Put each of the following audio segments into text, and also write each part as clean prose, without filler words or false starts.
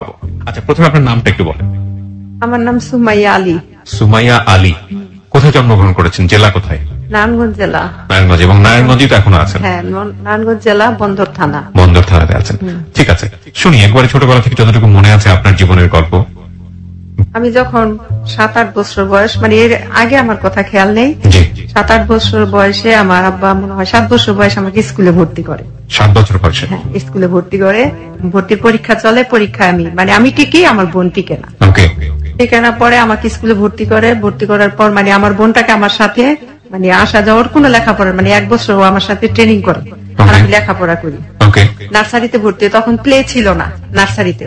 পাবো। আচ্ছা, প্রথমে আপনার নামটা একটু বলেন। আমার নাম সুমাইয়া আলী। সুমাইয়া আলী, কোথায় জন্মগ্রহণ করেছেন, জেলা কোথায়? নারায়ণগঞ্জ জেলা। নারায়ণগঞ্জ, এবং নারায়ণগঞ্জই তো এখনো আছেন? হ্যাঁ, নারায়ণগঞ্জ জেলা, বন্দর থানা। বন্দর থানাতে আছেন, ঠিক আছে। শুনি একবারে ছোটবেলা থেকে যতটুকু মনে আছে আপনার জীবনের গল্প। আমি যখন 7-8 বছর বয়স, মানে এর আগে আমার কথা খেয়াল নেই, 7-8 বছর বয়সে আমার আব্বা মনে হয় 7 বছর বয়সে আমাকে স্কুলে ভর্তি করে। 7 বছর বয়সে? হ্যাঁ, স্কুলে ভর্তি করে। ভর্তির পরীক্ষা চলে, পরীক্ষায় আমি টিকি, আমার বোন টিকে না। টিকে না, পরে আমাকে স্কুলে ভর্তি করে। ভর্তি করার পর মানে আমার বোনটাকে আমার সাথে মানে আসা যাওয়ার কোনো লেখাপড়া, মানে 1 বছর ও আমার সাথে ট্রেনিং করে, আমি লেখাপড়া করি। নার্সারিতে ভর্তি, তখন প্লে ছিল না নার্সারিতে।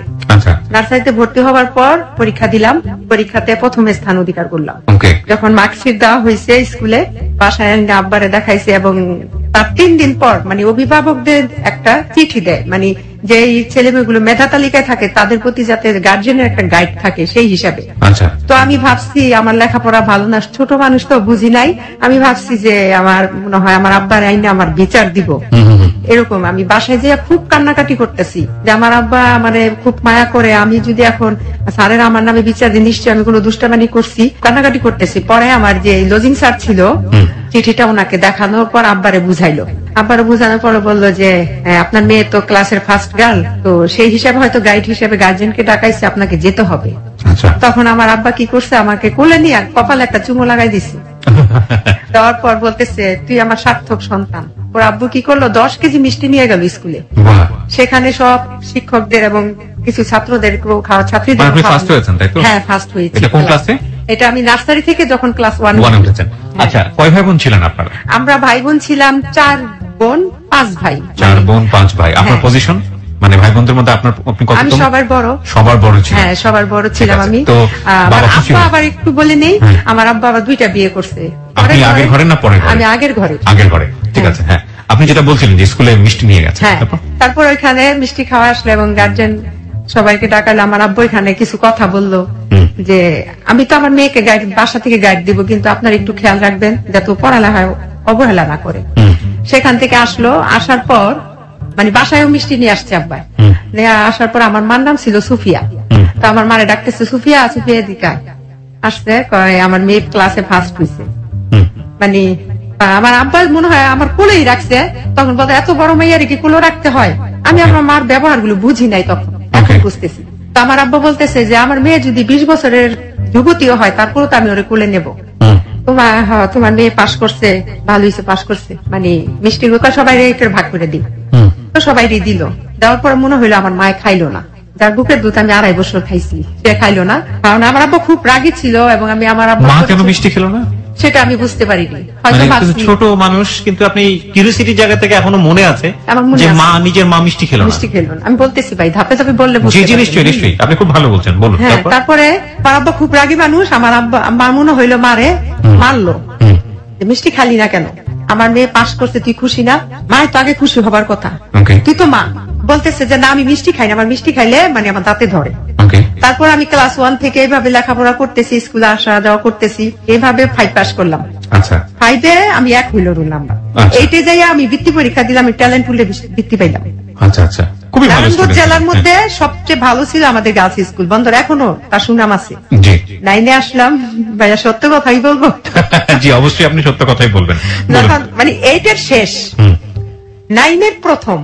নার্সারিতে ভর্তি হওয়ার পর পরীক্ষা দিলাম, পরীক্ষাতে প্রথম স্থান অধিকার করলাম। যখন মার্কশিট দেওয়া হয়েছে স্কুলে, বাসায় আব্বারে দেখাইছে, এবং তার 3 দিন পর মানে অভিভাবকদের একটা চিঠি দেয়, মানে যে ছেলে মেয়েগুলো মেধা তালিকায় থাকে তাদের প্রতি যাতে গার্জেনের একটা গাইড থাকে সেই হিসাবে। তো আমি ভাবছি আমার লেখাপড়া ভালো না, ছোট মানুষ তো বুঝি নাই, আমি ভাবছি যে আমার মনে হয় আমার আব্বার আইনে আমার বিচার দিব, এরকম। আমি বাসায় যেয়ে খুব কান্নাকাটি করতেছি যে আমার আব্বা আমারে খুব মায়া করে, আমি যদি এখন স্যারের আমার নামে বিচার দিই নিশ্চয়ই আমি কোনো দুষ্টামানি করছি, কান্নাকাটি করতেছি। পরে আমার যে লজিং স্যার ছিল, চিঠিটা ওনাকে দেখানোর পর আব্বারে বুঝাইলো। আব্বারে বুঝানোর পরে বললো যে আপনার মেয়ে তো ক্লাসের ফার্স্ট গার্ল, তো সেই হিসাবে হয়তো গাইড হিসাবে গার্জেনকে ডাকাইছে, আপনাকে যেতে হবে। তখন আমার আব্বা কি করছে, আমাকে কোলে নিয়ে কপালে একটা চুমো লাগাই দিছে। দেওয়ার পর বলতেছে তুই আমার সার্থক সন্তান। ওর আব্বু কি করলো, 10 কেজি মিষ্টি নিয়ে গেল স্কুলে। সেখানে সব শিক্ষকদের এবং কিছু ছাত্রদের খাওয়া, ছাত্রীদের। হ্যাঁ, ফার্স্ট হয়েছে। এটা আমি নার্সারি থেকে যখন ক্লাস 1 উঠেছেন। আচ্ছা, কয় ভাই বোন ছিলেন আপনারা? আমরা ভাই বোন ছিলাম 4 বোন 5 ভাই। 4 বোন 5 ভাই। আপনার পজিশন মানে ভাই বোনদের মধ্যে আপনি কত? আমি সবার বড়। সবার বড় ছিলেন? হ্যাঁ, সবার বড় ছিলাম আমি। তো আমার আব্বা আবার একটু বলে নেই, আমার আব্বা আবার 2টা বিয়ে করছে। আপনি আগের ঘরে না পরের ঘরে? আমি আগের ঘরে। আগের ঘরে, ঠিক আছে। হ্যাঁ, আপনি যেটা বলছিলেন যে স্কুলে মিষ্টি নিয়ে গেছে। হ্যাঁ, তারপর ওইখানে মিষ্টি খাওয়া আসলো এবং গার্জেন সবাইকে ডাকালো। আমার আব্বু এখানে কিছু কথা বললো যে আমি তো আমার মেয়েকে গাইড, বাসা থেকে গাইড দিব, কিন্তু আপনার একটু খেয়াল রাখবেন যাতে পড়ালেখায় অবহেলা না করে। সেখান থেকে আসলো, আসার পর মানে বাসায়ও মিষ্টি নিয়ে আসছে আব্বা। নিয়ে আসার পর আমার মার নাম ছিল সুফিয়া। তো আমার মারে ডাকতেছে সুফিয়া, সুফিয়া এদিকে আসছে, আমার মেয়ে ক্লাসে ফার্স্ট হয়েছে। মানে আমার আব্বা মনে হয় আমার কোলেই রাখছে, তখন বলতে এত বড় মেয়ের কি কোলে রাখতে হয়। আমি আমার মার ব্যবহার গুলো বুঝি নাই, তখন এখন বুঝতেছি। তো আমার আব্বা বলতেছে যে আমার মেয়ে যদি 20 বছরের যুবতীও হয় তারপরও তো আমি ওরে কোলে নেবো। তোমার মেয়ে পাশ করছে, ভালো হয়েছে, পাশ করছে, মানে মিষ্টির কথা সবাই ভাগ করে দিই। তো সবাই দিল। দেওয়ার পর মনে হইলো আমার মায়ে খাইলো না, যার বুকের দুধ আমি 2.5 বছর খাইছি, সে খাইলো না। কারণ আমার আব্বা খুব রাগী ছিল, এবং আমি আমার আব্বা কেন মিষ্টি খেলো না সেটা আমি বুঝতে পারিনি। ছোট মানুষ, কিন্তু আপনি কিউরিওসিটির জায়গা থেকে এখনো মনে আছে যে মা, নিজের মা মিষ্টি খেলো না। আমি বলতেছি ভাই, ধাপে ধাপে বললে নিশ্চয়ই আপনি খুব ভালো বলছেন, বলুন। তারপরে আমার আব্বা খুব রাগী মানুষ, আমার আব্বা আমার মনে হইলো মারে মারলো, মিষ্টি খালি না কেন, আমার মেয়ে পাশ করছে, তুই খুশি না? মায়ের তো আগে খুশি হবার কথা, তুই তো মা। বলতেছে যে না আমি মিষ্টি খাই না, আমার মিষ্টি খাইলে মানে আমার দাঁতে ধরে। তারপর আমি ক্লাস 1 থেকে এইভাবে লেখাপড়া করতেছি, স্কুলে আসা যাওয়া করতেছি, এইভাবে 5 পাস করলাম। 5-এ আমি 1 হইল রোল নাম্বার। 8-এ যাই আমি বৃত্তি পরীক্ষা দিলাম, আমি ট্যালেন্ট পুলে বৃত্তি পাইলাম। নারায়ণগঞ্জ জেলার মধ্যে সবচেয়ে ভালো ছিল আমাদের গার্লস স্কুল, বন্দর এখনো তার সুনাম আছে। 9-এ আসলাম, ভাইয়া সত্য কথাই বলবো। জি, অবশ্যই আপনি সত্য কথাই বলবেন। মানে 8-এর শেষ, 9-এর প্রথম।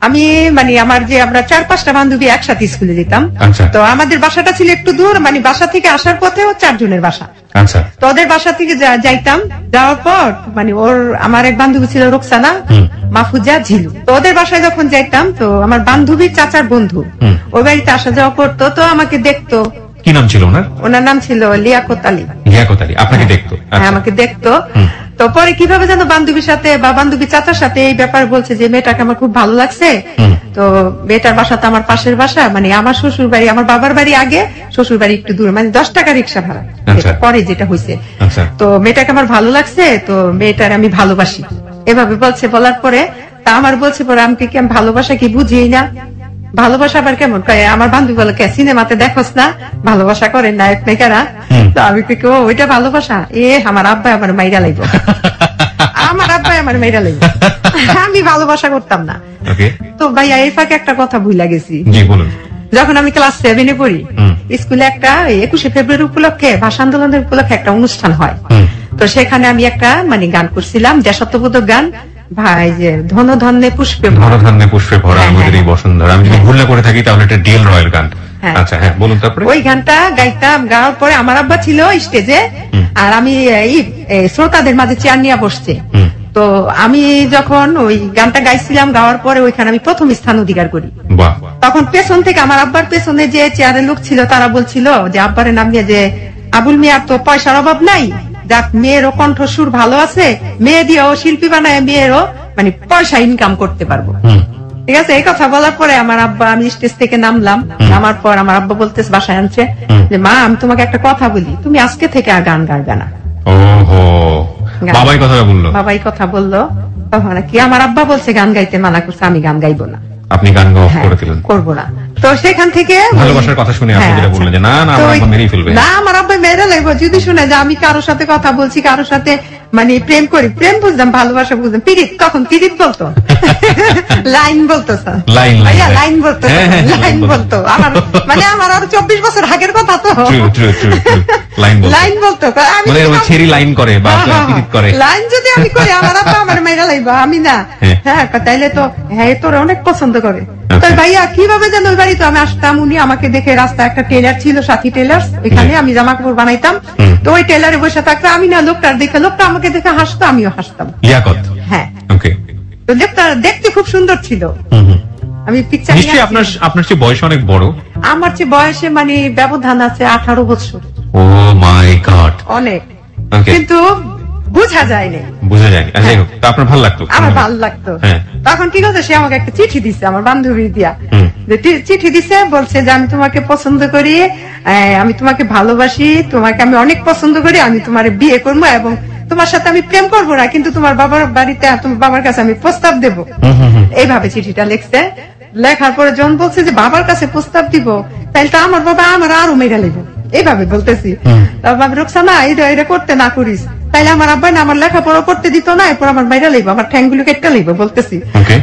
আমি মানে আমার যে আমরা 4-5টা বান্ধবী একসাথে স্কুলে যেতাম। তো আমাদের বাসাটা ছিল একটু দূর, মানে বাসা থেকে আসার পথেও 4 জনের বাসা। তো ওদের বাসা থেকে যাইতাম, যাওয়ার পর মানে আমার এক বান্ধবী ছিল রোকসানা, মাহফুজা, ঝিলু। তো ওদের বাসায় যখন যাইতাম, তো আমার বান্ধবীর চাচার বন্ধু ওই বাড়িতে আসা যাওয়া করতো, তো আমাকে দেখতো। কি নাম ছিল ওনার? ওনার নাম ছিল লিয়াকত আলী। লিয়াকত আলী আপনাকে দেখতো? হ্যাঁ, আমাকে দেখতো। তো পরে কিভাবে যেন বান্ধবীর সাথে বা বান্ধবী চাচার সাথে এই ব্যাপার বলছে যে মেয়েটাকে আমার খুব ভালো লাগছে। তো মেয়েটার বাসা তো আমার পাশের বাসা, মানে আমার শ্বশুর বাড়ি, আমার বাবার বাড়ি আগে, শ্বশুর বাড়ি একটু দূর, মানে 10 টাকা রিক্সা ভাড়া পরে যেটা হয়েছে। তো মেয়েটাকে আমার ভালো লাগছে, তো মেয়েটার আমি ভালোবাসি, এভাবে বলছে। বলার পরে তা আমার বলছে পরে আমি কি ভালোবাসা কি বুঝিই না, ভালোবাসা আবার কেমন? আমার বান্ধবী বলে সিনেমাতে দেখোস না ভালোবাসা করে নায়ক নায়িকারা? তো আমি ওইটা ভালোবাসা? আমার আব্বা আমার মাইরা লাগব, আমার আব্বা আমার মাইরা লাগব, আমি ভালোবাসা করতাম না। তো ভাইয়া এই ফাঁকে একটা কথা ভুলা গেছি। যখন আমি ক্লাস 7-এ পড়ি, স্কুলে একটা 21শে ফেব্রুয়ারি উপলক্ষে ভাষা আন্দোলনের উপলক্ষে একটা অনুষ্ঠান হয়। তো সেখানে আমি একটা মানে গান করছিলাম, দেশাত্মবোধক গান, ভাই যে ধন ধন্যে পুষ্পে ভরা আমাদের এই বসুন্ধরা। আমি যদি ভুল না করে থাকি তাহলে এটা ডিএল রয়ের গান। আচ্ছা হ্যাঁ, বলুন। তারপরে ওই গানটা গাইতাম, গাওয়ার পরে আমার আব্বা ছিল স্টেজে, আর আমি এই শ্রোতাদের মাঝে চেয়ার নিয়ে বসছে। তো আমি যখন ওই গানটা গাইছিলাম, গাওয়ার পরে ওইখানে আমি প্রথম স্থান অধিকার করি। তখন পেছন থেকে আমার আব্বার পেছনে যে চেয়ারের লোক ছিল তারা বলছিল যে আব্বারে নামিয়ে যে আবুল মিয়ার তো পয়সার অভাব নাই, যাক মেয়েরও কণ্ঠসুর ভালো আছে, মেয়ে দিয়েও শিল্পী বানায় মেয়েরও মানে পয়সা ইনকাম করতে পারবো। ঠিক আছে, এই কথা বলার পরে আমার আব্বা, আমি স্টেজ থেকে নামলাম, নামার পর আমার আব্বা বলতেছে, বাসায় আনছে যে মা আমি তোমাকে একটা কথা বলি, তুমি আজকে থেকে আর গান গাইবে না। বাবাই কথা বললো। তখন কি আমার আব্বা বলছে গান গাইতে মানা করছে, আমি গান গাইবো না। আপনি গান গাওয়া করে দিলেন? করবো না। তো সেখান থেকে ভালোবাসার কথা শুনে আপনি যেটা বললেন যে না না আমার আব্বা মেরেই ফেলবে। না, আমার আব্বা মেরে লাগবে যদি শুনে যে আমি কারোর সাথে কথা বলছি, কারোর সাথে মানে প্রেম করি। প্রেম বুঝতাম, ভালোবাসা বুঝতাম, পিরিত তখন পিরিত বলতো, লাইন বলতো, লাইন বলতো, লাইন বলতো। আমার মানে আমার আরো 24 বছর আগের কথা তো, লাইন বলতো। লাইন যদি আমি করি আমার আব্বা আমার মেয়েরা লাইবা, আমি না। হ্যাঁ, তাইলে তো হ্যাঁ তোর অনেক পছন্দ করে। তো ভাইয়া কিভাবে যেন ওই বাড়িতে আমি আসতাম, উনি আমাকে দেখে রাস্তায় একটা টেলার ছিল, সাথী টেলার, এখানে আমি জামা কাপড় বানাইতাম। তো ওই টেলারে বসে থাকতো, আমি না লোকটার দেখে, লোকটা আমাকে দেখে হাসতো, আমিও হাসতাম। হ্যাঁ, তো দেখতে খুব সুন্দর ছিল। আমি পিকচার নিশ্চয়ই আপনার চেয়ে বয়স অনেক বড়। আমার চেয়ে বয়সে মানে ব্যবধান আছে 18 বছর। ও মাই গড, অনেক। কিন্তু বোঝা যায়নি। আপনার ভালো লাগতো? আমার ভালো লাগতো। তখন কি করছে, সে আমাকে একটা চিঠি দিচ্ছে, আমার বান্ধবী দিয়া চিঠি দিচ্ছে, বলছে যে আমি তোমাকে পছন্দ করি, আমি তোমাকে ভালোবাসি, তোমাকে আমি অনেক পছন্দ করি, আমি তোমার বিয়ে করবো এবং তোমার সাথে আমি প্রেম করবো না, কিন্তু তোমার বাবার বাড়িতে, তোমার বাবার কাছে আমি প্রস্তাব দেবো। এইভাবে চিঠিটা লিখছে। লেখার পরে জন বলছে যে বাবার কাছে প্রস্তাব দিব, তাইলে তো আমার বাবা আমার আরো মেয়েরা লেগে, এইভাবে বলতেছি। বাবা রোকসানা এটা করতে না করিস, তাইলে আমার আব্বা না আমার লেখাপড়া করতে দিত না, এরপর আমার বাইরে লাগবে, আমার ঠ্যাংগুলো কেটে লাগবে বলতেছি।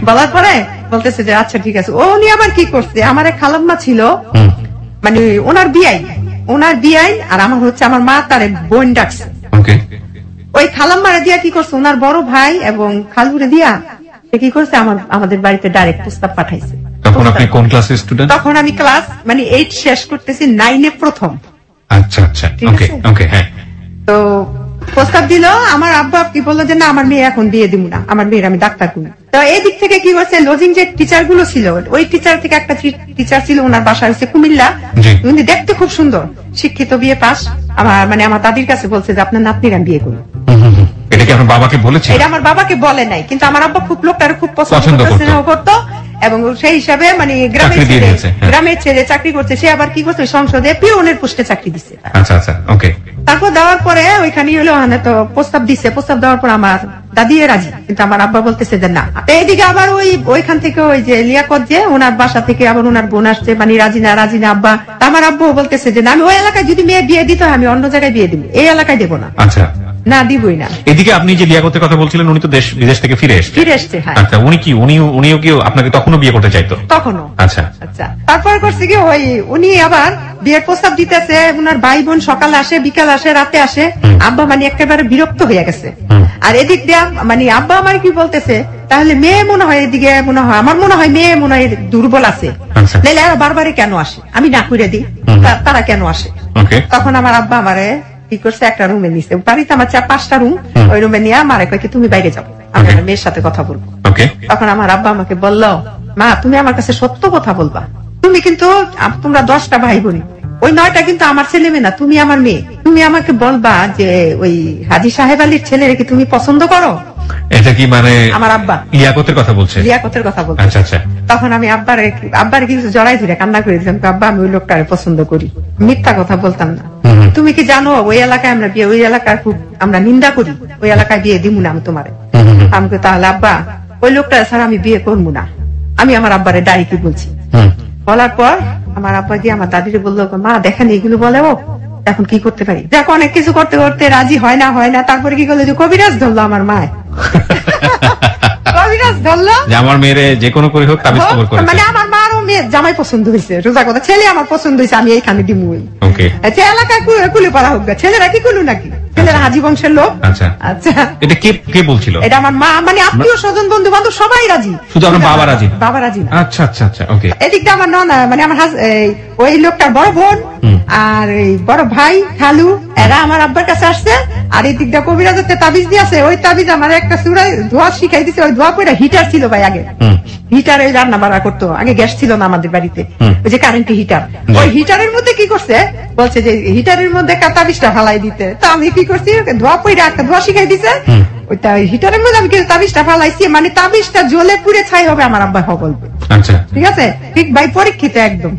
বলার পরে বলতেছে যে আচ্ছা ঠিক আছে। উনি আবার কি করছে, আমার এক খালাম্মা ছিল, মানে ওনার বিয়াই আর আমার হচ্ছে আমার মা তার বোন ডাকছে। ওই খালাম্মারে দিয়া কি করছে, ওনার বড় ভাই এবং খালুরে দিয়া সে কি করছে, আমাদের বাড়িতে ডাইরেক্ট প্রস্তাব পাঠাইছে। তখন আপনি কোন ক্লাসের স্টুডেন্ট? তখন আমি ক্লাস মানে 8 শেষ করতেছি, 9-এ প্রথম। আচ্ছা আচ্ছা, ওকে। হ্যাঁ, তো প্রস্তাব দিল। আমার আব্বা কি বললো যে না আমার মেয়ে এখন বিয়ে দিব না, আমার মেয়ের আমি ডাক্তার করি। তো এই দিক থেকে কি করছে, লজিং যে টিচার গুলো ছিল, ওই টিচার থেকে একটা টিচার ছিল, ওনার বাসা হচ্ছে কুমিল্লা, উনি দেখতে খুব সুন্দর, শিক্ষিত, বিয়ে পাস। আমার দাদির কাছে বলছে যে আপনার নাতনির আমি বিয়ে করবো। এটা কি আপনার বাবাকে বলেছে? এটা আমার বাবাকে বলে নাই, কিন্তু আমার আব্বা খুব লোকটার খুব পছন্দ করতো এবং সেই হিসাবে মানে গ্রামের ছেলে চাকরি করছে, সে আবার কি করছে সংসদে পিওনের পোস্টে চাকরি দিচ্ছে। আচ্ছা আচ্ছা, ওকে। তারপর দেওয়ার পরে ওইখানে হলো তো প্রস্তাব দিচ্ছে, প্রস্তাব দেওয়ার পর আমার দাদি রাজি, কিন্তু আমার আব্বা বলতেছে যে না। এইদিকে আবার ওইখান থেকে ওই যে লিয়াকত যে ওনার বাসা থেকে আবার ওনার বোন আসছে, মানে রাজি না আব্বা। আমার আব্বু বলতেছে যে না, আমি ওই এলাকায় যদি মেয়ে বিয়ে দিতে হয় আমি অন্য জায়গায় বিয়ে দিব, এই এলাকায় দেবো না। আচ্ছা, না দিবই না। এদিকে আপনি যে লিয়াকতের কথা বলছিলেন, উনি তো বিদেশ থেকে ফিরে এসছে। আচ্ছা, উনিও কি আপনাকে তখনও বিয়ে করতে চাইতো? তখনও। আচ্ছা আচ্ছা, তারপর করছে কি উনি আবার বিয়ের প্রস্তাব দিতেছে, ওনার ভাই বোন সকালে আসে, বিকাল আসে, রাতে আসে। আব্বা মানে একেবারে বিরক্ত হয়ে গেছে। আর এদিক দিয়ে মানে আব্বা আমার কি বলতেছে, তাহলে মেয়ে মনে হয় এদিকে মনে হয় আমার মনে হয় মেয়ে মনে হয় দুর্বল আছে, নাহলে আর বারবারই কেন আসে, আমি না করে দিই, তারা কেন আসে। তখন আমার আব্বা আমারে কি করছে, একটা রুমে নিছে, বাড়িতে আমার 4-5টা রুম, ওই রুমে নিয়ে আমারে কয় কি তুমি বাইরে যাবো, আমি মেয়ের সাথে কথা বলবো। তখন আমার আব্বা আমাকে বললো, মা তুমি আমার কাছে সত্য কথা বলবা, তুমি কিন্তু তোমরা 10টা ভাই বোন, ওই 9টা কিন্তু আমার ছেলে মেয়ে না, তুমি আমার মেয়ে, তুমি আমাকে বলবা যে ওই হাজী সাহেব আলীর ছেলেরে কি তুমি পছন্দ করো। এটা কি মানে আমার আব্বা লিয়াকতের কথা বলছে? লিয়াকতের কথা বলছে। আচ্ছা আচ্ছা। তখন আমি আব্বারে কিছু জড়াই ধরে কান্না করে দিলাম, আব্বা আমি ওই লোকটারে পছন্দ করি, মিথ্যা কথা বলতাম না। তুমি কি জানো ওই এলাকায় আমরা বিয়ে, ওই এলাকার খুব আমরা নিন্দা করি, ওই এলাকায় বিয়ে দিব না আমি তোমারে। আমাকে তাহলে আব্বা ওই লোকটা ছাড়া আমি বিয়ে করবো না, আমি আমার আব্বারে ডাইরেক্টলি বলছি। বলার পর আমার আব্বা গিয়ে আমার দাদিরে বললো, মা দেখেন এগুলো বলে, ও এখন কি করতে পারি, দেখো অনেক কিছু করতে করতে রাজি হয় না। তারপরে কি করলো, যে কবিরাজ ধরলো আমার মা, কবিরাজ ধরলো যে আমার মেয়েরে যে কোনো করে হোক তাবিজ কবর করে, মানে আমার মারও মেয়ে জামাই পছন্দ হয়েছে, রোজা কথা, ছেলে আমার পছন্দ হয়েছে, আমি এইখানে দিমুই। এলাকায় কুলে পড়া হোক, ছেলেরা কি কুলু নাকি? ছেলেরা হাজি বংশের লোক। আচ্ছা, এটা কে বলছিল? এটা আমার মা, মানে আত্মীয় স্বজন বন্ধু বান্ধব সবাই রাজি, শুধু আমার বাবা রাজি? বাবা রাজি না। আচ্ছা আচ্ছা আচ্ছা, ওকে। এদিকটা আমার ননা, মানে আমার ওই লোকটার বড় বোন আর এই বড় ভাই খালু, এরা আমার আব্বার কাছে আসছে। আর এই দিকটা কবিরাজতে তাবিজ দিয়েছে, ওই তাবিজ আমার একটা চূড়ায় ধোয়া শিখাই দিছে। ওই ধোয়া করে হিটার ছিল ভাই আগে, হিটারে রান্না বাড়া করতো, আগে গ্যাস ছিল না আমাদের বাড়িতে, ওই যে কারেন্টের হিটার, ওই হিটারের মধ্যে কি করছে বলছে যে হিটারের মধ্যে একটা তাবিজটা ফালাই দিতে। তো আমি কি করছি, ধোয়া পইরা একটা ধোয়া শিখাই দিছে, ওইটা হিটারের মধ্যে আমি তাবিজটা ফালাইছি, মানে তাবিজটা জ্বলে পুড়ে ছাই হবে আমার আব্বা বলবে। ঠিক আছে, ঠিক ভাই পরীক্ষিত একদম।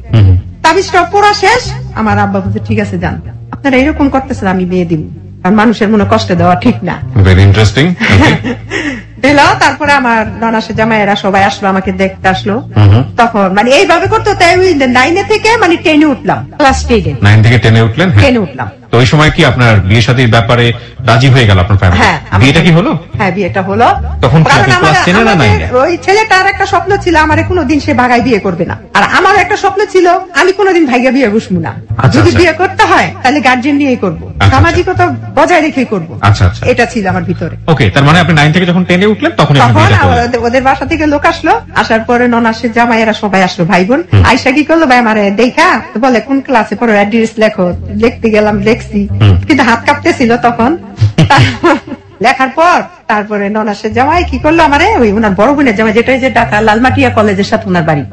তাবিজটা পড়া শেষ, আমার আব্বা বলছে ঠিক আছে যান, আপনারা এরকম করতেছেন, আমি বিয়ে দিব, আর মানুষের মনে কষ্ট দেওয়া ঠিক না। Very interesting. দিল। তারপরে আমার ননাসে জামাইয়েরা সবাই আসলো, আমাকে দেখতে আসলো। তখন মানে এইভাবে করতে 9 থেকে মানে 10-এ উঠলাম, ক্লাস 10-এ। 9 থেকে 10-এ উঠলেন? 10-এ উঠলাম। তো ওই সময় কি আপনার বিয়ে শাদীর ব্যাপারে রাজি হয়ে গেল আপনার ফ্যামিলি? হ্যাঁ। বিয়েটা কি হলো? হ্যাঁ, বিয়েটা হলো। তখন ক্লাস 10-এ না 9-এ? ওই ছেলেটার একটা স্বপ্ন ছিল, আমার কোনোদিন সে ভাগায় বিয়ে করবে না, আর আমার একটা স্বপ্ন ছিল আমি কোনোদিন ভাইগা বিয়ে বসবো না। যদি বিয়ে করতে হয় তাহলে গার্জিয়ান নিয়েই করবো, সামাজিকতা বজায় রেখেই করবো। আচ্ছা আচ্ছা, এটা ছিল আমার ভিতরে। ওকে, তার মানে আপনি 9 থেকে যখন 10-এ উঠলেন তখন ওদের বাসা থেকে লোক আসলো, আসার পরে ননাসের জামাইয়েরা সবাই আসলো, ভাই বোন। আয়সা কি করলো, ভাই আমার দেখা বলে কোন ক্লাসে পড়ো, অ্যাড্রেস লেখো। লিখতে গেলাম, লেখছি, কিন্তু হাত কাঁপতেছিল তখন। লেখার পর তারপরে ননাসের জামাই কি করলো, আমারে ওই ওনার বড় বোনের জামাই, যেটা যে ঢাকা লালমাটিয়া কলেজের সাথে ওনার বাড়ি,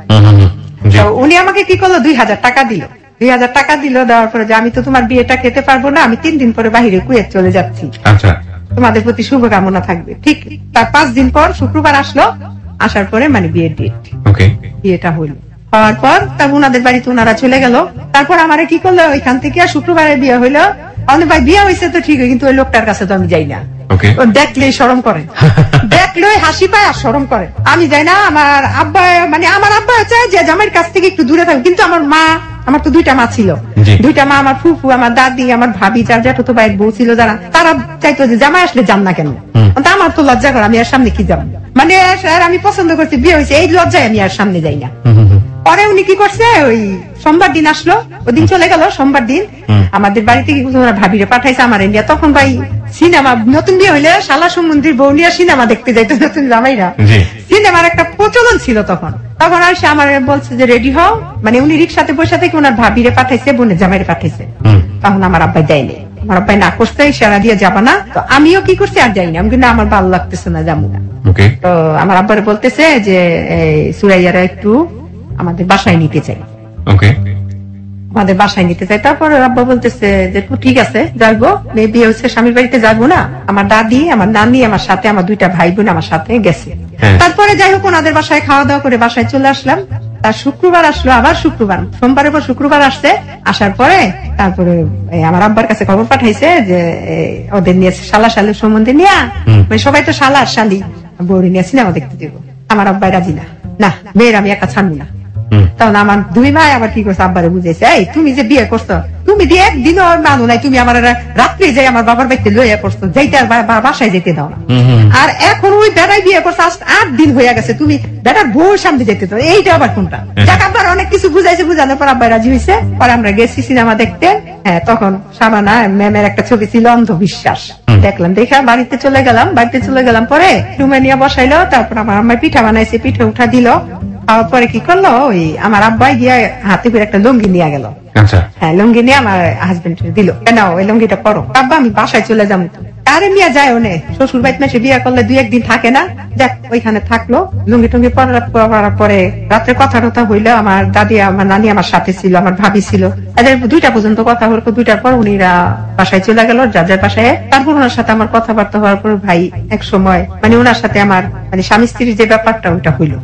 উনি আমাকে কি করলো 2000 টাকা দিল। 2000 টাকা দিল, দেওয়ার পরে যে আমি তো তোমার বিয়েটা খেতে পারবো না, আমি 3 দিন পরে বাহিরে কুয়েত চলে যাচ্ছি, তোমাদের প্রতি শুভকামনা থাকবে। ঠিক তার 5 দিন পর শুক্রবার আসলো, আসার পরে মানে বিয়ের ডেট, বিয়েটা হইলো। হওয়ার পর তারপর ওনাদের বাড়িতে ওনারা চলে গেল। তারপর আমারে কি করলো, ওইখান থেকে শুক্রবারে বিয়ে হইলো। ভাই বিয়ে হয়েছে তো ঠিক, কিন্তু ওই লোকটার কাছে তো আমি যাই না, দেখলেই শরম করে, দেখলেই হাসি পায় আর শরম করে, আমি যাই না। আমার আব্বা, মানে আমার আব্বা চায় যে জামাইয়ের কাছ থেকে একটু দূরে থাকবে, কিন্তু আমার মা, আমার তো 2টা মা ছিল, 2টা মা, আমার ফুফু, আমার দাদি, আমার ভাবি, যার জ্যাঠতো ভাইয়ের বউ ছিল যারা, তারা চাইতো যে জামাই আসলে যান না কেন। আমার তো লজ্জা করে, আমি আর সামনে কি যাবো, মানে আমি পছন্দ করছি, বিয়ে হয়েছে, এই লজ্জায় আমি আর সামনে যাই না। পরে উনি কি করছে, ওই সোমবার দিন আসলো, ওই দিন চলে গেল। সোমবার দিন আমাদের বাড়িতে কি ভাবিরে পাঠাইছে আমার ইন্ডিয়া। তখন ভাই সিনেমা, নতুন বিয়ে হইলে শালা সম্বন্ধীর বউ নিয়ে সিনেমা দেখতে যাইতো নতুন জামাইরা, সিনেমার একটা প্রচলন ছিল তখন। তখন আর সে আমার বলছে যে রেডি হও, মানে উনি রিক্সাতে বসে থেকে ওনার ভাবিরে পাঠাইছে, বোনের জামাইরে পাঠাইছে। তখন আমার আব্বাই যায়নি, আমার আব্বাই না করছে, ইশারা দিয়ে যাবা না। তো আমিও কি করছি, আর যাই না, আমি কিন্তু আমার ভালো লাগতেছে না, যাবো না। তো আমার আব্বারে বলতেছে যে সুরাইয়ারা একটু আমাদের বাসায় নিতে চাই, আমাদের বাসায় নিতে চাই। তারপরে আব্বা বলতেছে যে ঠিক আছে যাইবো, মেয়ে বিয়ে হচ্ছে, স্বামীর বাড়িতে যাবো না। আমার দাদি, আমার নানি আমার সাথে, আমার 2টা ভাই বোন আমার সাথে গেছে। তারপরে যাই হোক ওনাদের বাসায় খাওয়া দাওয়া করে বাসায় চলে আসলাম। তার শুক্রবার আসলো, আবার শুক্রবার, সোমবারের পর শুক্রবার আসছে। আসার পরে তারপরে আমার আব্বার কাছে খবর পাঠাইছে যে ওদের নিয়ে শালা শালুর সম্বন্ধে নিয়ে, সবাই তো শালা আর শালি, বউরে নিয়ে সিনেমা দেখতে দিব। আমার আব্বাই রাজি না, না মেয়ের আমি একা ছাড়বো না। তখন আমার 2 ভাই আবার কি করছে, আব্বারে বুঝেছে, এই তুমি যে বিয়ে করছো, তুমি দিয়ে একদিনও মানো নাই, তুমি আমার রাত্রে যাই আমার বাবার বাড়িতে লইয়া পড়ছো, যাইতে আর বাসায় যেতে দাও না। আর এখন ওই বেড়াই বিয়ে করছো, 8 দিন হয়ে গেছে, তুমি বেটার বউর সামনে যেতে দাও, এইটা আবার কোনটা? যাক আব্বার অনেক কিছু বুঝাইছে, বুঝানোর পর আব্বাই রাজি হয়েছে। পরে আমরা গেছি সিনেমা দেখতে। হ্যাঁ, তখন সাবানা ম্যামের একটা ছবি ছিল অন্ধবিশ্বাস, দেখলাম, দেখা বাড়িতে চলে গেলাম। বাড়িতে চলে গেলাম, পরে রুমে নিয়ে বসাইলো। তারপর আমার আম্মা পিঠা বানাইছে, পিঠে উঠা দিল। পরে কি করলো, ওই আমার আব্বাই গিয়ে হাতে করে একটা লুঙ্গি নিয়ে গেল। হ্যাঁ, লুঙ্গি নিয়ে আমার হাজবেন্ড দিল, কেন ওই লুঙ্গিটা পরো। আব্বা আমি বাসায় চলে যাবো। আরে মিয়া যায় ওনে, শ্বশুর বাড়িতে মেসে বিয়ে করলে 2-1 দিন থাকে না, যাক ওইখানে থাকলো। লুঙ্গি টুঙ্গি পরার পরে রাত্রে কথা টথা হইলো। আমার দাদি, আমার নানি আমার সাথে ছিল, আমার ভাবি ছিল, এদের 2টা পর্যন্ত কথা হলো। 2টার পর উনিরা বাসায় চলে গেল, যার যার বাসায়। তারপর ওনার সাথে আমার কথাবার্তা হওয়ার পর ভাই এক সময় মানে ওনার সাথে আমার মানে স্বামী স্ত্রীর যে ব্যাপারটা ওইটা হইলো।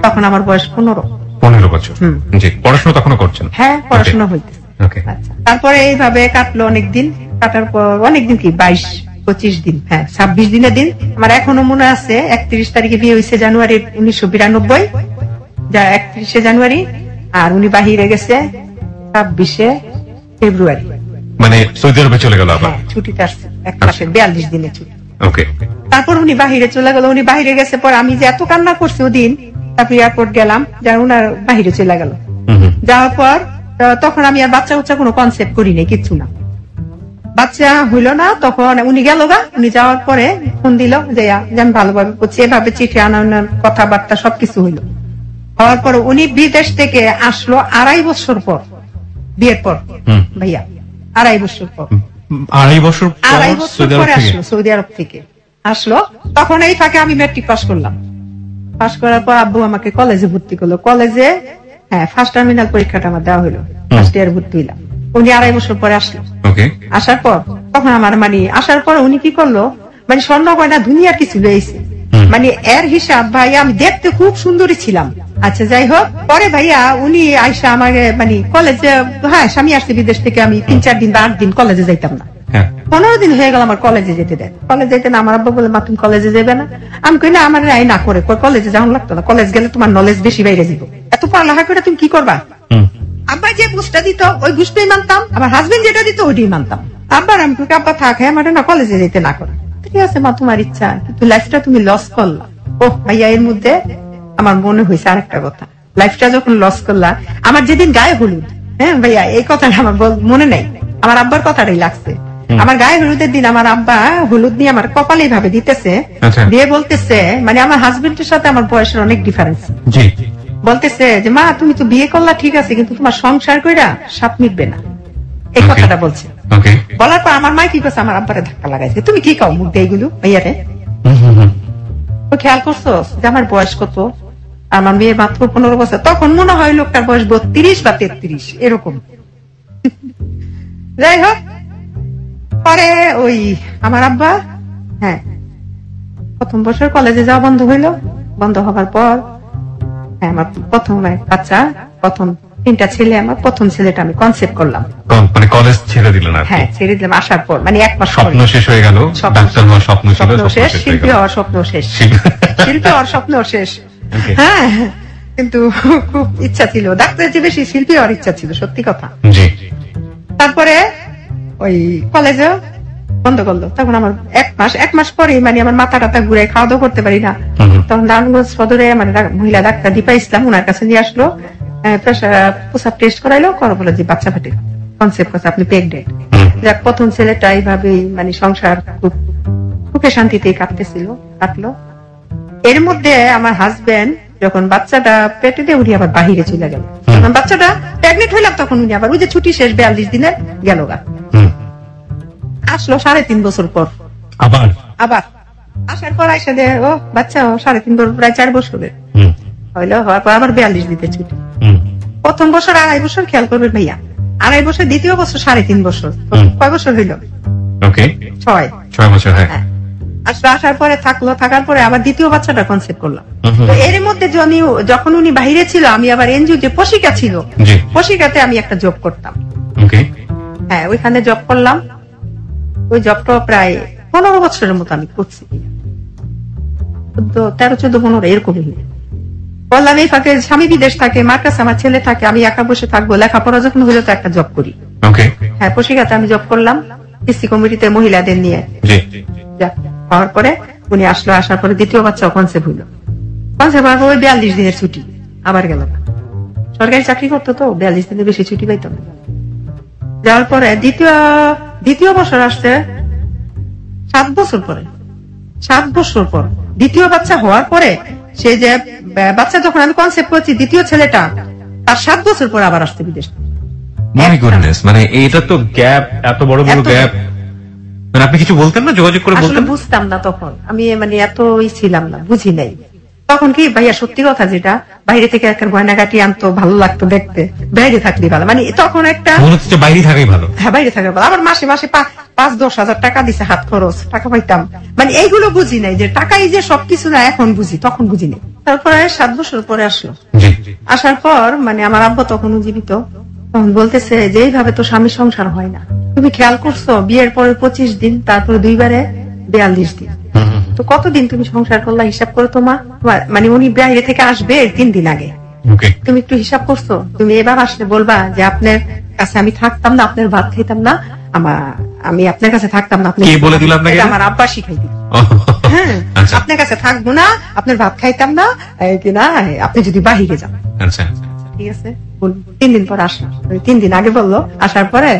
তখন আমার বয়স 15 বছর। পড়াশোনা তখনও করছেন? হ্যাঁ, পড়াশোনা হইতেছে। তারপরে এইভাবে কাটলো অনেকদিন। কাটার পর অনেকদিন, কি 22-25 দিন, হ্যাঁ 26 দিনের দিন আমার এখনো মনে আছে। 31 তারিখে বিয়ে হয়েছে, জানুয়ারি 1992, যা 31শে জানুয়ারি। আর উনি বাহিরে গেছে 26শে ফেব্রুয়ারি, মানে সৌদি আরবে চলে গেল আবার। ছুটিতে আসছে, 1 মাসের 42 দিনের ছুটি। ওকে। তারপর উনি বাহিরে চলে গেল। উনি বাহিরে গেছে পর আমি যে এত কান্না করছি ওদিন, তারপর এয়ারপোর্ট গেলাম, যার উনার বাহিরে চলে গেল। যাওয়ার পর তখন আমি আর বাচ্চা উচ্চা কোনো কনসেপ্ট করি নাই, কিচ্ছু না। বাচ্চা হইল না, তখন উনি গেল গা। উনি যাওয়ার পরে ফোন দিল যে আমি ভালোভাবে করছি, এভাবে চিঠি আনানোর কথাবার্তা সবকিছু হইলো। হওয়ার পর উনি বিদেশ থেকে আসলো 2.5 বছর পর, বিয়ের পর ভাইয়া, 2.5 বছর পর। 2.5 বছর পরে আসলো, সৌদি আরব থেকে আসলো। তখন এই ফাঁকে আমি ম্যাট্রিক পাস করলাম। পাস করার পর আব্বু আমাকে কলেজে ভর্তি করলো। কলেজে ফার্স্ট টার্মিনাল পরীক্ষাটা আমার দেওয়া হলো, ফার্স্ট ইয়ার ভর্তি হইলাম। উনি 2.5 বছর পরে আসলো। আসার পর তখন আমার আসার পর উনি কি করলো, স্বর্ণ গয়না দুনিয়ার কিছু লইছে। এর হিসাব ভাই, আমি দেখতে খুব সুন্দরী ছিলাম। আচ্ছা যাই হোক, পরে ভাইয়া উনি আইসা আমাকে কলেজে, স্বামী আসছে বিদেশ থেকে, আমি 3-4 দিন বা 8 দিন কলেজে যাইতাম না। 15 দিন হয়ে গেল আমার কলেজে যেতে দেয়। কলেজে যেতে না, আমার আব্বা বলে মা তুমি কলেজে যাবে না। আমি কই না, আমার রায় না করে কলেজে যাওয়া লাগতো না, কলেজ গেলে তোমার নলেজ বেশি বাইরে যাব, এত পড়ালেখা করে তুমি কি করবা। আব্বা যে বুঝটা দিত ওই বুঝটাই মানতাম, আমার হাজবেন্ড যেটা দিত ওইটাই মানতাম। আব্বার আমি আব্বা থাক, আমার না কলেজে যেতে না করে, ঠিক আছে মা তোমার ইচ্ছা, কিন্তু লাইফটা তুমি লস করলা। ওহ ভাইয়া, এর মধ্যে আমার মনে হয়েছে আরেকটা কথা, লাইফটা যখন লস করলা, আমার যেদিন গায়ে হলুদ, ভাইয়া এই কথাটা আমার মনে নাই, আমার আব্বার কথাটাই লাগছে। আমার গায়ে হলুদের দিন আমার আব্বা হলুদ নিয়ে আমার কপালে ভাবে দিতেছে, দিয়ে বলতেছে, আমার হাজবেন্ডের সাথে আমার বয়সের অনেক ডিফারেন্স, বলতেছে যে মা তুমি তো বিয়ে করলা ঠিক আছে, কিন্তু তোমার সংসার কইরা সাপ মিটবে না, এই কথাটা বলছে। বলার পর আমার মা কি করছে, আমার আব্বারে ধাক্কা লাগাইছে, তুমি কি কাও মুখ দিয়ে এগুলো ভাইয়ারে, খেয়াল করছো যে আমার বয়স কত, আমার মেয়ে মাত্র 15 বছর। তখন মনে হয় লোকটার বয়স 32 বা 33 এরকম। যাই হোক, পরে ওই আমার আব্বা প্রথম বছর কলেজে যাওয়া বন্ধ হইলো। বন্ধ হওয়ার পর আমার প্রথম বাচ্চা, প্রথম 3টা ছেলে, আমার প্রথম ছেলেটা আমি কনসেপ্ট করলাম। কলেজ ছেড়ে দিলেন? হ্যাঁ ছেড়ে দিলাম। আসার পর 1 মাস স্বপ্ন শেষ হয়ে গেল, ডাক্তার হওয়ার স্বপ্ন ছিল শেষ, শিল্পী হওয়ার স্বপ্ন শেষ, শিল্পী হওয়ার স্বপ্ন শেষ। হ্যাঁ, কিন্তু খুব ইচ্ছা ছিল ডাক্তারের চেয়ে বেশি শিল্পী হওয়ার ইচ্ছা ছিল, সত্যি কথা। তারপরে ওই কলেজে বন্ধ করলো। তখন আমার 1 মাস পরে আমার মাথা টাথা ঘুরে খাওয়া দাওয়া করতে পারি না। তখন নারায়ণগঞ্জ সদরে মহিলা ডাক্তার দীপা ইসলাম, ওনার কাছে নিয়ে আসলো, প্রসাব টেস্ট করাইলো, করা বলে যে বাচ্চা ফাটে, কনসেপ্ট করছে আপনি প্রেগনেন্ট। যাক, প্রথম ছেলেটা এইভাবেই সংসার খুব সুখে শান্তিতেই কাটলো। এর মধ্যে আমার হাজবেন্ড যখন বাচ্চাটা পেটে দিয়ে উনি আবার বাহিরে চলে গেল। যখন বাচ্চাটা প্রেগনেন্ট হইলাম তখন উনি আবার ওই যে ছুটি শেষ 42 দিনের গেল গা, আসলো 3.5 বছর পর। আবার আসার পর আইসা দে ও বাচ্চা 3.5 বছর, প্রায় 4 বছরের হইলো। হওয়ার পর আবার 42 দিতে ছুটি। প্রথম বছর 2.5 বছর, খেয়াল করবেন ভাইয়া, 2.5 বছর, দ্বিতীয় বছর 3.5 বছর, কয় বছর হইল? 6 বছর। হ্যাঁ, আসার পরে থাকার পরে আবার দ্বিতীয় বাচ্চাটা কনসেপ্ট করলাম। তো এর মধ্যে যখন উনি বাহিরে ছিল, আমি আবার এনজিও যে পশিকা ছিল, পশিকাতে আমি একটা জব করতাম। হ্যাঁ, ওইখানে জব করলাম। ওই জবটা প্রায় 15 বছরের মতো আমি করছি, 13-14-15 এরকমই বললাম। এই ফাঁকে স্বামী বিদেশ থাকে, মার কাছে আমার ছেলে থাকে, আমি একা বসে থাকবো, লেখাপড়া যখন হইলো তো একটা জব করি। হ্যাঁ, পশিকাতে আমি জব করলাম এসসি কমিটিতে মহিলাদের নিয়ে। হওয়ার পরে উনি আসলো, আসার পরে দ্বিতীয় বাচ্চা কনসেপ্ট হইলো। কনসেপ্ট হওয়ার পর 42 দিনের ছুটি আবার গেল। সরকারি চাকরি করতো তো 42 দিনের বেশি ছুটি পাইতো না। যাওয়ার পরে দ্বিতীয় বছর আসছে 7 বছর পরে, 7 বছর পর দ্বিতীয় বাচ্চা হওয়ার পরে, সে যে বাচ্চা যখন আমি কনসেপ্ট করছি, দ্বিতীয় ছেলেটা তার 7 বছর পর আবার আসতে বিদেশ। এটা তো গ্যাপ, এত বড় গ্যাপ। আপনি কিছু বলতেন না, যোগাযোগ করে বলতেন? বুঝতাম না তখন, আমি এতই ছিলাম না, বুঝি নাই তখন। কি ভাইয়া, সত্যি কথা, যেটা বাইরে থেকে একটা গয়নাগাটি আনতো, ভালো লাগতো দেখতে, বাইরে থাকলে ভালো, তখন একটা বাইরে থাকাই ভালো। হ্যাঁ, বাইরে থাকা ভালো। আবার মাসে 5-10 হাজার টাকা দিছে, হাত খরচ টাকা পাইতাম, এইগুলো বুঝি নাই যে টাকাই যে সবকিছু না, এখন বুঝি, তখন বুঝি নাই। তারপরে 7 বছর পরে আসলো। আসার পর আমার আব্বা তখনও জীবিত, তখন বলতেছে যে এইভাবে তো স্বামী সংসার হয় না, তুমি খেয়াল করছো বিয়ের পরে 25 দিন, তারপরে 2 বারে 42 দিন, তো কতদিন তুমি সংসার করলা, হিসাব করো তো মা। উনি বাইরে থেকে আসবে 3 দিন আগে, তুমি একটু হিসাব করছো, তুমি এবার আসলে বলবা যে আপনার কাছে আমি থাকতাম না, আপনার ভাত খাইতাম না, আমি আপনার কাছে থাকতাম না, আপনি বলে দিলাম, আমার আব্বা শিখাই দিল। হ্যাঁ, আপনার কাছে থাকবো না, আপনার ভাত খাইতাম না, কিনা আপনি যদি বাহিরে যান। আচ্ছা, ঠিক আছে। 3 দিন পর আসলাম, 3 দিন আগে বললো। আসার পরে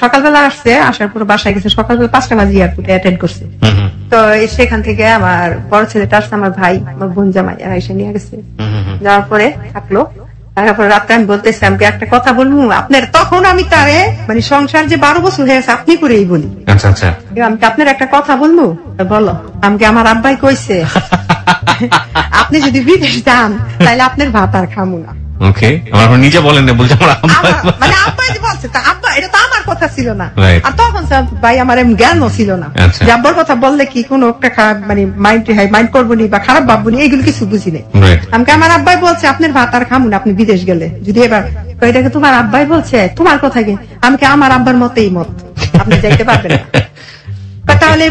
সকালবেলা আসছে, আসার পরে বাসায় গেছে সকালবেলা 5টা বাজে এয়ারপোর্টে অ্যাটেন্ড করছে। তো সেখান থেকে আমার বড় ছেলেটা আসছে, আমার ভাই, আমার বোন জামাই, এরা এসে নিয়ে গেছে। যাওয়ার পরে থাকলো, তারপর রাত্রে আমি বলতেছি আমাকে একটা কথা বলবো আপনার, তখন আমি তারে মানে সংসার যে 12 বছর হয়ে গেছে আপনি করেই বলি। আচ্ছা আচ্ছা, আমাকে আপনার একটা কথা বলবো, বলো। আমাকে আমার আব্বাই কইছে আপনি যদি বিদেশ যান তাহলে আপনার ভাত আর খামু না। ওকে, আমার নিজে বলেন না, বলছে মানে আব্বাই যে বলছে, তা আব্বা এটা তো আমার কথা ছিল না। আর তখন ভাই আমার জ্ঞানও ছিল না যে আব্বার কথা বললে কি কোনো একটা খারাপ মানে মাইন্ড করবো নি বা খারাপ ভাববো নি, এইগুলো কিছু বুঝি নাই। আমাকে আমার আব্বাই বলছে আপনার ভাত আর খামু না আপনি বিদেশ গেলে, যদি এবার এটাকে তোমার আব্বাই বলছে, তোমার কথা কি? আমাকে আমার আব্বার মতেই মত, আপনি যাইতে পারবেন না। তাহলে